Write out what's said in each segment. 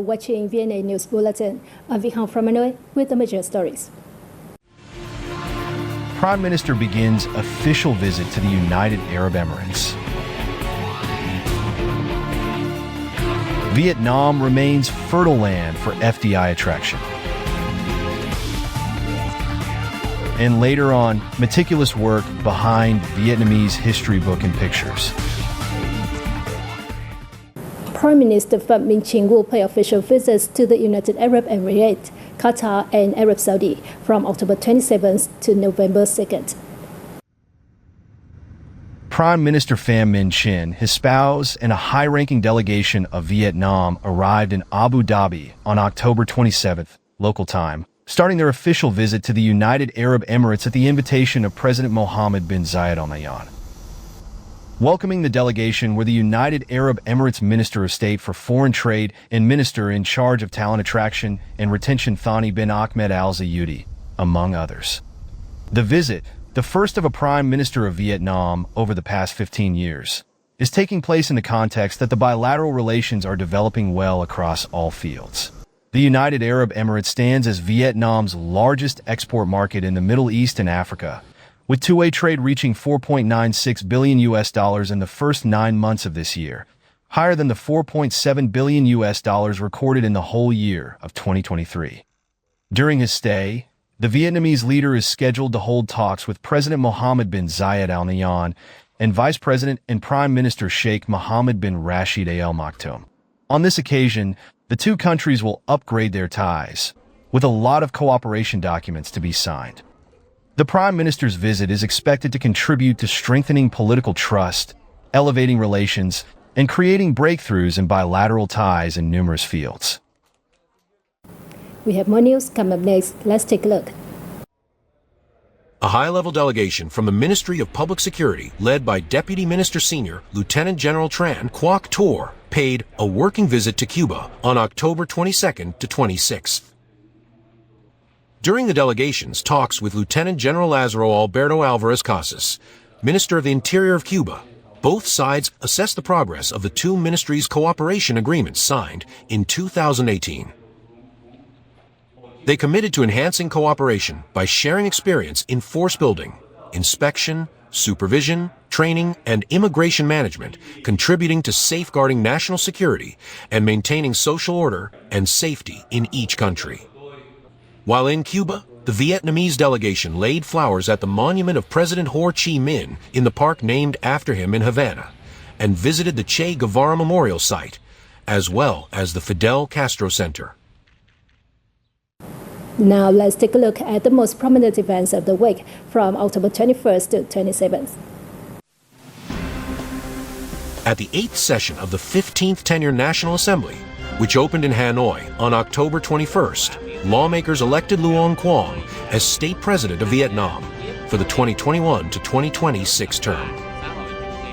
watching VNA News Bulletin. I'm Việt Hồng from Hanoi with the major stories. Prime Minister begins official visit to the United Arab Emirates. Vietnam remains fertile land for FDI attraction. And later on, meticulous work behind Vietnamese history book and pictures. Prime Minister Phạm Minh Chính will pay official visits to the United Arab Emirates, Qatar and Arab Saudi from October 27th to November 2nd. Prime Minister Pham Minh Chinh, his spouse, and a high-ranking delegation of Vietnam arrived in Abu Dhabi on October 27th, local time, starting their official visit to the United Arab Emirates at the invitation of President Mohammed bin Zayed Al Nahyan. Welcoming the delegation were the United Arab Emirates Minister of State for Foreign Trade and Minister in charge of Talent Attraction and Retention Thani bin Ahmed Al Zayudi, among others. The visit, the first of a Prime Minister of Vietnam over the past 15 years, is taking place in the context that the bilateral relations are developing well across all fields. The United Arab Emirates stands as Vietnam's largest export market in the Middle East and Africa, with two-way trade reaching $4.96 billion in the first 9 months of this year, higher than the $4.7 billion recorded in the whole year of 2023. During his stay, the Vietnamese leader is scheduled to hold talks with President Mohammed bin Zayed Al Nahyan and Vice President and Prime Minister Sheikh Mohammed bin Rashid Al Maktoum. On this occasion, the two countries will upgrade their ties, with a lot of cooperation documents to be signed. The Prime Minister's visit is expected to contribute to strengthening political trust, elevating relations, and creating breakthroughs in bilateral ties in numerous fields. We have more news come up next. Let's take a look. A high-level delegation from the Ministry of Public Security, led by Deputy Minister Senior Lieutenant General Tran Quoc Tor, paid a working visit to Cuba on October 22nd to 26th. During the delegation's talks with Lieutenant General Lazaro Alberto Alvarez Casas, Minister of the Interior of Cuba, both sides assessed the progress of the two ministries' cooperation agreements signed in 2018. They committed to enhancing cooperation by sharing experience in force building, inspection, supervision, training, and immigration management, contributing to safeguarding national security and maintaining social order and safety in each country. While in Cuba, the Vietnamese delegation laid flowers at the monument of President Ho Chi Minh in the park named after him in Havana, and visited the Che Guevara Memorial Site, as well as the Fidel Castro Center. Now let's take a look at the most prominent events of the week from October 21st to 27th. At the 8th session of the 15th Tenure National Assembly, which opened in Hanoi on October 21st, lawmakers elected Luong Quang as state president of Vietnam for the 2021 to 2026 term.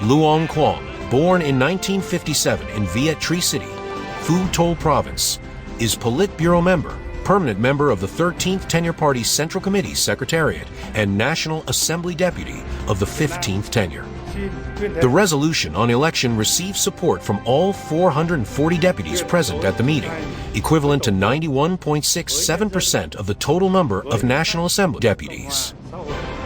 Luong Quang, born in 1957 in Viet Tri City, Phu Tô Province, is Politburo member, permanent member of the 13th Tenure Party's Central Committee Secretariat and National Assembly Deputy of the 15th Tenure. The resolution on election received support from all 440 deputies present at the meeting, equivalent to 91.67% of the total number of National Assembly deputies.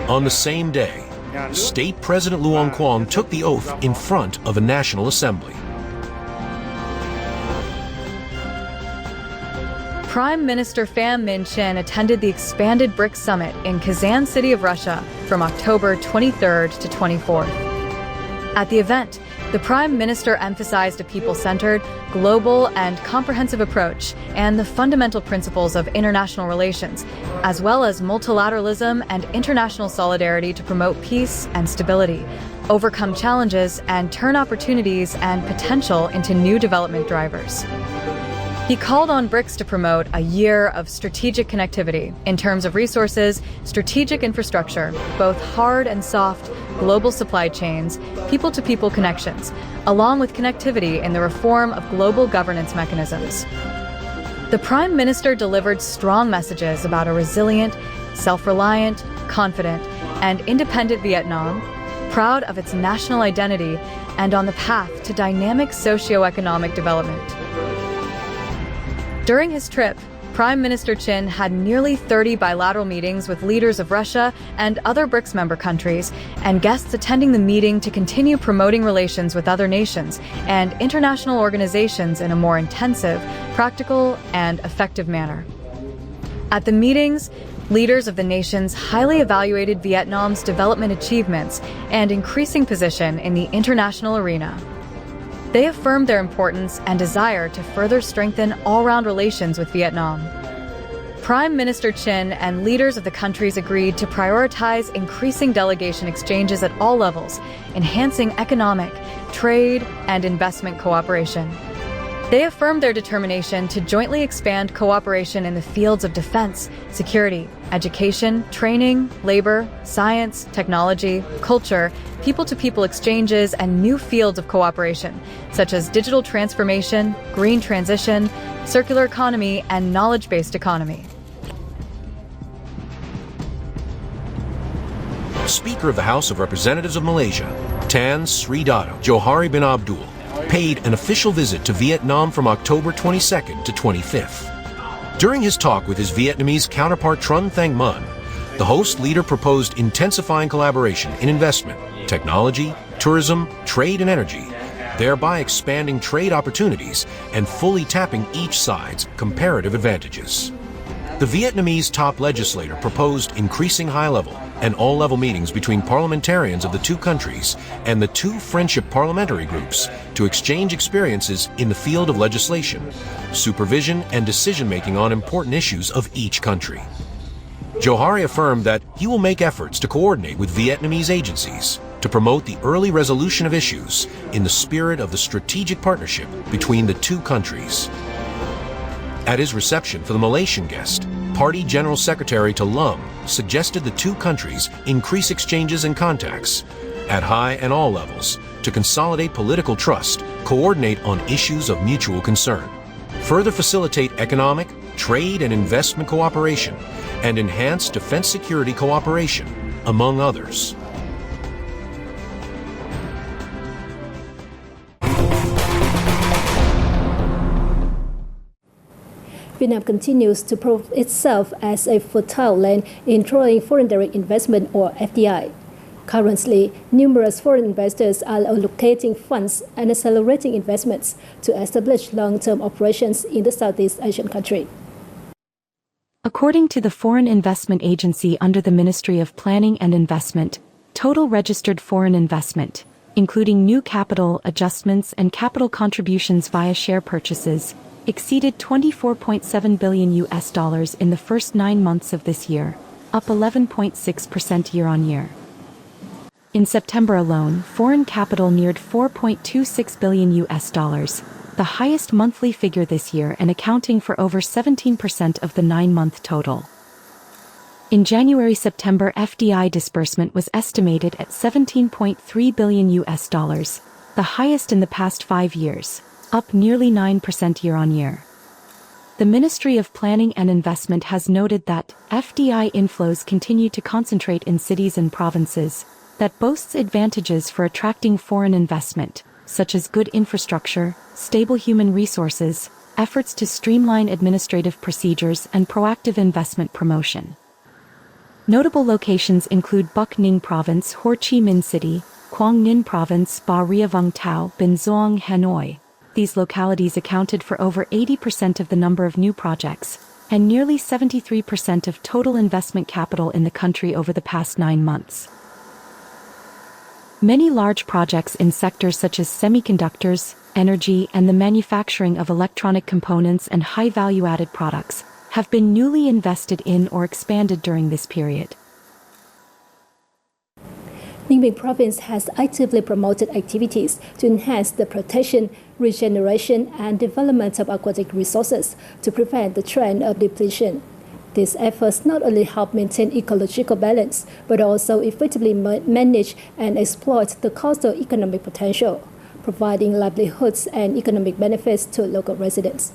On the same day, State President Luong Quang took the oath in front of a National Assembly. Prime Minister Pham Minh Chinh attended the expanded BRICS Summit in Kazan City of Russia from October 23rd to 24th. At the event, the Prime Minister emphasized a people-centered, global, and comprehensive approach and the fundamental principles of international relations, as well as multilateralism and international solidarity to promote peace and stability, overcome challenges, and turn opportunities and potential into new development drivers. He called on BRICS to promote a year of strategic connectivity in terms of resources, strategic infrastructure, both hard and soft, global supply chains, people-to-people connections, along with connectivity in the reform of global governance mechanisms. The Prime Minister delivered strong messages about a resilient, self-reliant, confident, and independent Vietnam, proud of its national identity and on the path to dynamic socio-economic development. During his trip, Prime Minister Chin had nearly 30 bilateral meetings with leaders of Russia and other BRICS member countries, and guests attending the meeting to continue promoting relations with other nations and international organizations in a more intensive, practical, and effective manner. At the meetings, leaders of the nations highly evaluated Vietnam's development achievements and increasing position in the international arena. They affirmed their importance and desire to further strengthen all-round relations with Vietnam. Prime Minister Chin and leaders of the countries agreed to prioritize increasing delegation exchanges at all levels, enhancing economic, trade, and investment cooperation. They affirmed their determination to jointly expand cooperation in the fields of defense, security, education, training, labor, science, technology, culture, people-to-people exchanges, and new fields of cooperation, such as digital transformation, green transition, circular economy, and knowledge-based economy. Speaker of the House of Representatives of Malaysia, Tan Sri Dato Johari bin Abdul, paid an official visit to Vietnam from October 22nd to 25th. During his talk with his Vietnamese counterpart Truong Thanh Mun, the host leader proposed intensifying collaboration in investment, technology, tourism, trade, and energy, thereby expanding trade opportunities and fully tapping each side's comparative advantages. The Vietnamese top legislator proposed increasing high-level and all-level meetings between parliamentarians of the two countries and the two friendship parliamentary groups to exchange experiences in the field of legislation, supervision, and decision-making on important issues of each country. Johari affirmed that he will make efforts to coordinate with Vietnamese agencies to promote the early resolution of issues in the spirit of the strategic partnership between the two countries. At his reception for the Malaysian guest, Party General Secretary To Lum suggested the two countries increase exchanges and contacts at high and all levels to consolidate political trust, coordinate on issues of mutual concern, further facilitate economic, trade, and investment cooperation, and enhance defense security cooperation, among others. Vietnam continues to prove itself as a fertile land in drawing foreign direct investment, or FDI. Currently, numerous foreign investors are allocating funds and accelerating investments to establish long-term operations in the Southeast Asian country. According to the Foreign Investment Agency under the Ministry of Planning and Investment, total registered foreign investment, including new capital adjustments and capital contributions via share purchases, exceeded $24.7 billion in the first 9 months of this year, up 11.6% year-on-year. In September alone, foreign capital neared $4.26 billion, the highest monthly figure this year and accounting for over 17% of the 9-month total. In January-September, FDI disbursement was estimated at $17.3 billion, the highest in the past 5 years, up nearly 9% year-on-year. The Ministry of Planning and Investment has noted that FDI inflows continue to concentrate in cities and provinces that boasts advantages for attracting foreign investment, such as good infrastructure, stable human resources, efforts to streamline administrative procedures, and proactive investment promotion. Notable locations include Bắc Ninh Province, Ho Chi Minh City, Quang Ninh Province, Bà Rịa Vũng Tàu, Bình Dương, Hanoi. These localities accounted for over 80% of the number of new projects, and nearly 73% of total investment capital in the country over the past 9 months. Many large projects in sectors such as semiconductors, energy, and the manufacturing of electronic components and high value-added products have been newly invested in or expanded during this period. Ninh Bình Province has actively promoted activities to enhance the protection, regeneration, and development of aquatic resources to prevent the trend of depletion. These efforts not only help maintain ecological balance, but also effectively manage and exploit the coastal economic potential, providing livelihoods and economic benefits to local residents.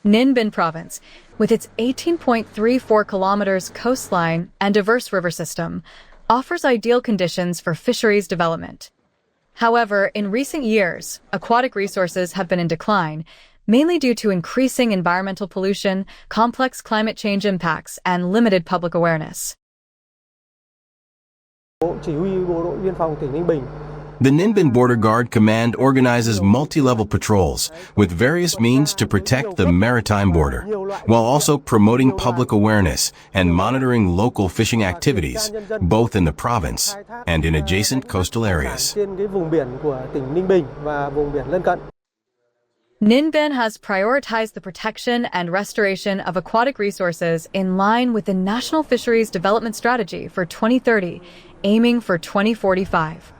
Ninh Bình Province, with its 18.34 kilometers coastline and diverse river system, offers ideal conditions for fisheries development. However, in recent years, aquatic resources have been in decline, mainly due to increasing environmental pollution, complex climate change impacts, and limited public awareness. The Ninh Bình Border Guard Command organizes multi-level patrols with various means to protect the maritime border, while also promoting public awareness and monitoring local fishing activities, both in the province and in adjacent coastal areas. Ninh Bình has prioritized the protection and restoration of aquatic resources in line with the National Fisheries Development Strategy for 2030, aiming for 2045.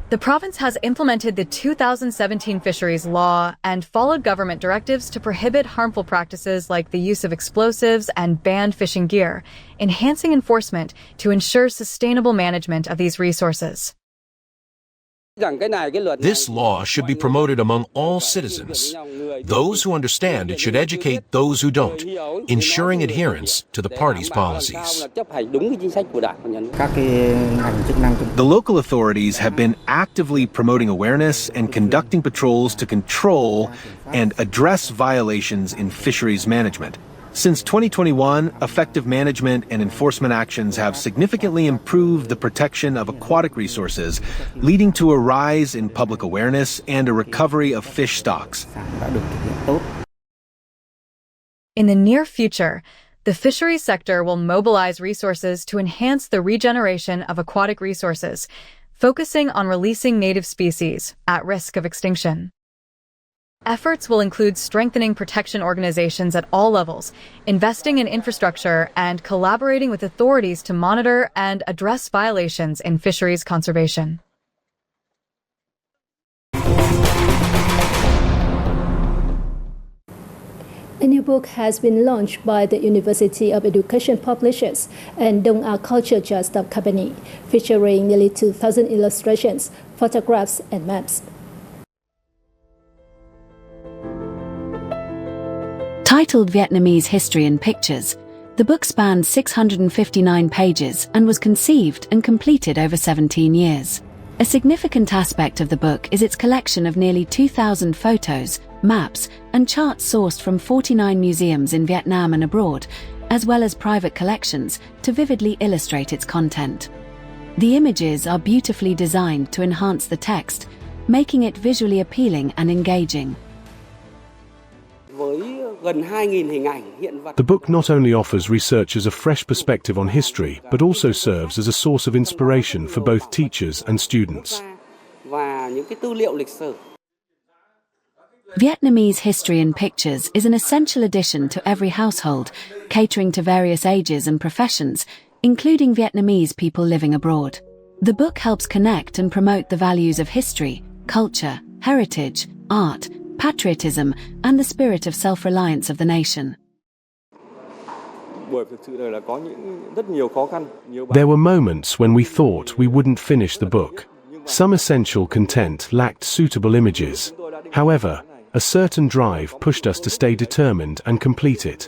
The province has implemented the 2017 fisheries law and followed government directives to prohibit harmful practices like the use of explosives and banned fishing gear, enhancing enforcement to ensure sustainable management of these resources. This law should be promoted among all citizens. Those who understand it should educate those who don't, ensuring adherence to the party's policies. The local authorities have been actively promoting awareness and conducting patrols to control and address violations in fisheries management. Since 2021, effective management and enforcement actions have significantly improved the protection of aquatic resources, leading to a rise in public awareness and a recovery of fish stocks. In the near future, the fisheries sector will mobilize resources to enhance the regeneration of aquatic resources, focusing on releasing native species at risk of extinction. Efforts will include strengthening protection organizations at all levels, investing in infrastructure, and collaborating with authorities to monitor and address violations in fisheries conservation. A new book has been launched by the University of Education Publishers and Đông Culture Just Company, featuring nearly 2,000 illustrations, photographs, and maps. Titled Vietnamese History in Pictures, the book spans 659 pages and was conceived and completed over 17 years. A significant aspect of the book is its collection of nearly 2,000 photos, maps, and charts sourced from 49 museums in Vietnam and abroad, as well as private collections, to vividly illustrate its content. The images are beautifully designed to enhance the text, making it visually appealing and engaging. The book not only offers researchers a fresh perspective on history, but also serves as a source of inspiration for both teachers and students. Vietnamese History in Pictures is an essential addition to every household, catering to various ages and professions, including Vietnamese people living abroad. The book helps connect and promote the values of history, culture, heritage, art, patriotism, and the spirit of self-reliance of the nation. There were moments when we thought we wouldn't finish the book. Some essential content lacked suitable images. However, a certain drive pushed us to stay determined and complete it.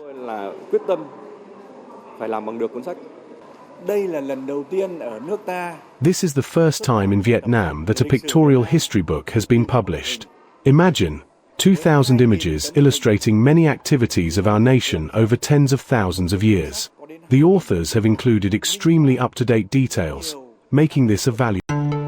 This is the first time in Vietnam that a pictorial history book has been published. Imagine 2,000 images illustrating many activities of our nation over tens of thousands of years. The authors have included extremely up-to-date details, making this a valuable